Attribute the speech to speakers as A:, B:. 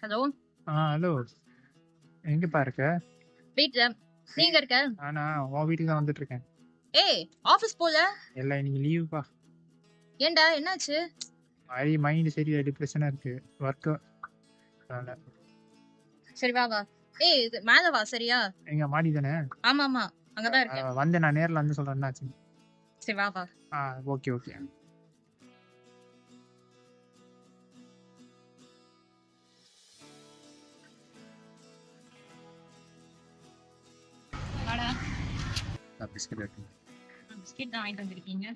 A: Hello.
B: Hello. எங்கப்பா இருக்க?
A: வீட்ல. நீங்க இருக்க?
B: நானா உன் வீட்டுக்கு தான் வந்துட்டு இருக்கேன்.
A: ஏய், ஆபீஸ் போல?
B: இல்ல இன்னைக்கு லீவுப்பா.
A: ஏன்டா என்னாச்சு?
B: மைண்ட் சரியா டிப்ரெஷனா இருக்கு. ஒர்க் அதனால.
A: சரி வா வா. ஏய் இது மேல வா சரியா?
B: எங்க மாடி தானே?
A: ஆமா ஆமா. அங்கதான் இருக்கேன்.
B: வந்து நான் நேர்ல வந்து சொல்றேன் என்னாச்சு.
A: சரி வா வா.
B: Okay okay.
A: வாடா.
B: பிஸ்கட் இருக்கு.
A: பிஸ்கெட் தான் வாங்கிட்டு வந்திருக்கீங்க.